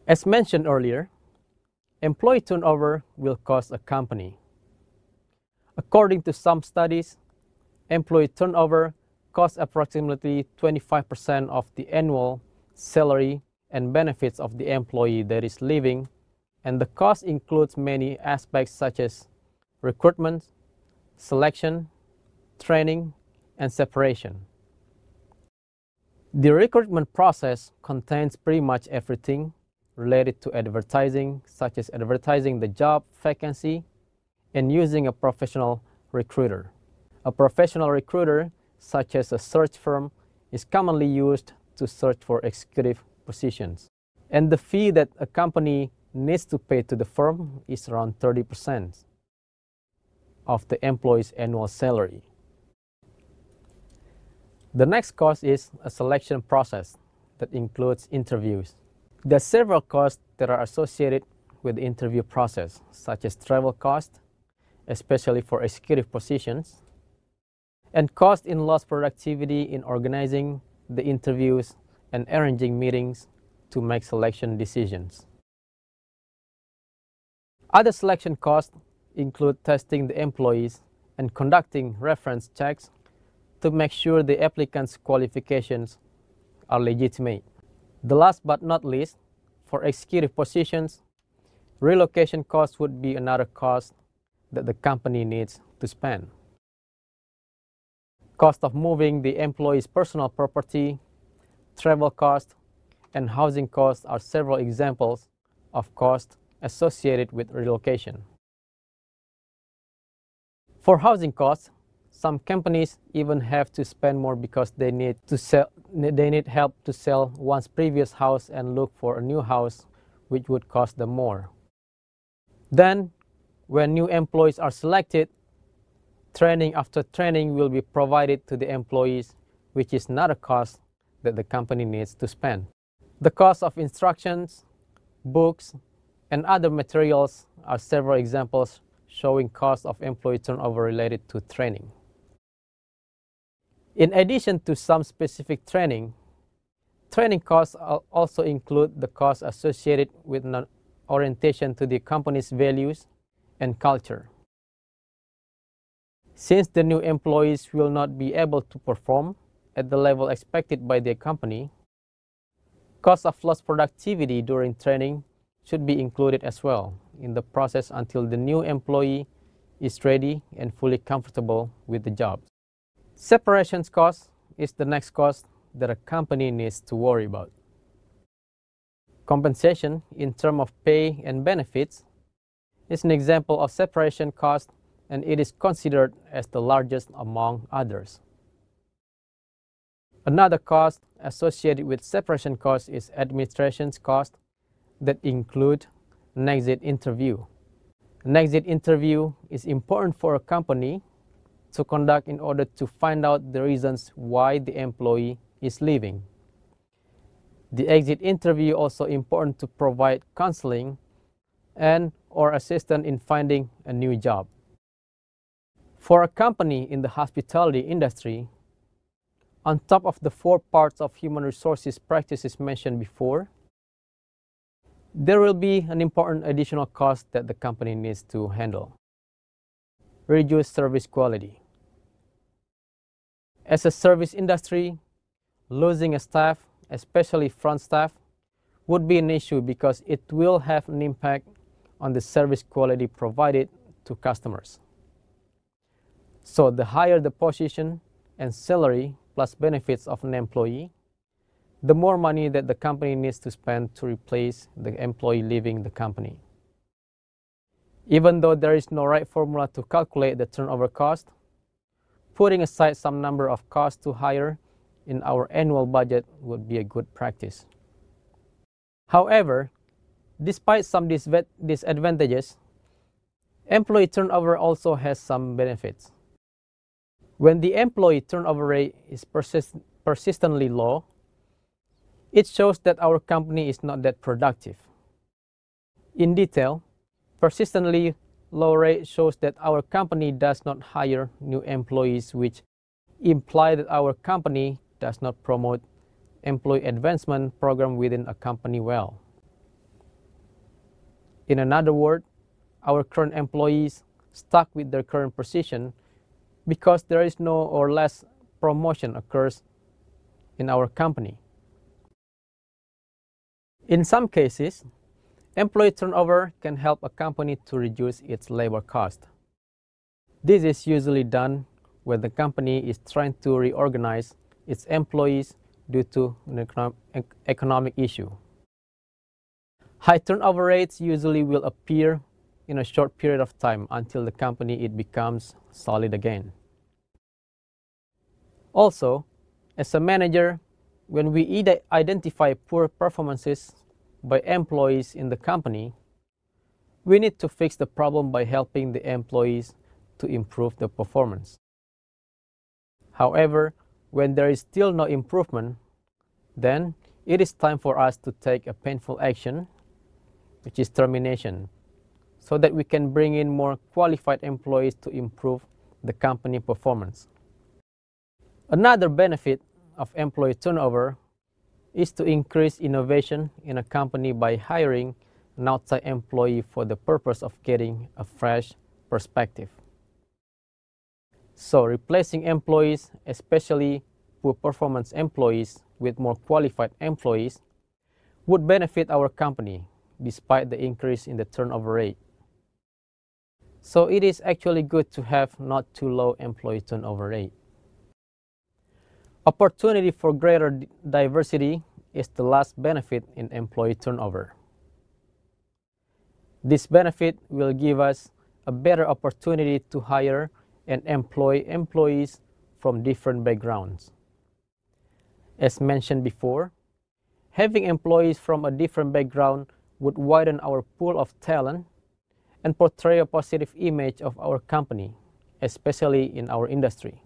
As mentioned earlier, employee turnover will cost a company. According to some studies, employee turnover costs approximately 25% of the annual salary and benefits of the employee that is leaving, and the cost includes many aspects such as recruitment, selection, training, and separation. The recruitment process contains pretty much everything related to advertising, such as advertising the job vacancy and using a professional recruiter. A professional recruiter, such as a search firm, is commonly used to search for executive positions. And the fee that a company needs to pay to the firm is around 30% of the employee's annual salary. The next cost is a selection process that includes interviews. There are several costs that are associated with the interview process, such as travel costs, especially for executive positions, and cost in lost productivity in organizing the interviews and arranging meetings to make selection decisions. Other selection costs include testing the employees and conducting reference checks to make sure the applicant's qualifications are legitimate. The last but not least, for executive positions, relocation costs would be another cost that the company needs to spend. Cost of moving the employee's personal property, travel costs, and housing costs are several examples of costs associated with relocation. For housing costs, some companies even have to spend more because they need help to sell one's previous house and look for a new house, which would cost them more. Then, when new employees are selected, training after training will be provided to the employees, which is not a cost that the company needs to spend. The cost of instructions, books, and other materials are several examples showing costs of employee turnover related to training. In addition to some specific training costs also include the costs associated with orientation to the company's values and culture. Since the new employees will not be able to perform at the level expected by the company, costs of lost productivity during training should be included as well in the process until the new employee is ready and fully comfortable with the job. Separation cost is the next cost that a company needs to worry about. Compensation in terms of pay and benefits is an example of separation cost, and it is considered as the largest among others. Another cost associated with separation cost is administration cost that include an exit interview. An exit interview is important for a company to conduct in order to find out the reasons why the employee is leaving. The exit interview also important to provide counseling and/or assistance in finding a new job. For a company in the hospitality industry, on top of the 4 parts of human resources practices mentioned before, there will be an important additional cost that the company needs to handle: reduced service quality. As a service industry, losing a staff, especially front staff, would be an issue because it will have an impact on the service quality provided to customers. So the higher the position and salary plus benefits of an employee, the more money that the company needs to spend to replace the employee leaving the company. Even though there is no right formula to calculate the turnover cost, putting aside some number of costs to hire in our annual budget would be a good practice. However, despite some disadvantages, employee turnover also has some benefits. When the employee turnover rate is persistently low, it shows that our company is not that productive. In detail, persistently low rate shows that our company does not hire new employees, which imply that our company does not promote employee advancement program within a company well. In another word, our current employees stuck with their current position because there is no or less promotion occurs in our company. In some cases, employee turnover can help a company to reduce its labor cost. This is usually done when the company is trying to reorganize its employees due to an economic issue. High turnover rates usually will appear in a short period of time until the company becomes solid again. Also, as a manager, when we identify poor performances by employees in the company, we need to fix the problem by helping the employees to improve the performance. However, when there is still no improvement, then it is time for us to take a painful action, which is termination, so that we can bring in more qualified employees to improve the company performance. Another benefit of employee turnover is to increase innovation in a company by hiring an outside employee for the purpose of getting a fresh perspective. So replacing employees, especially poor performance employees, with more qualified employees would benefit our company despite the increase in the turnover rate. So it is actually good to have not too low employee turnover rate. Opportunity for greater diversity is the last benefit in employee turnover. This benefit will give us a better opportunity to hire and employ employees from different backgrounds. As mentioned before, having employees from a different background would widen our pool of talent and portray a positive image of our company, especially in our industry.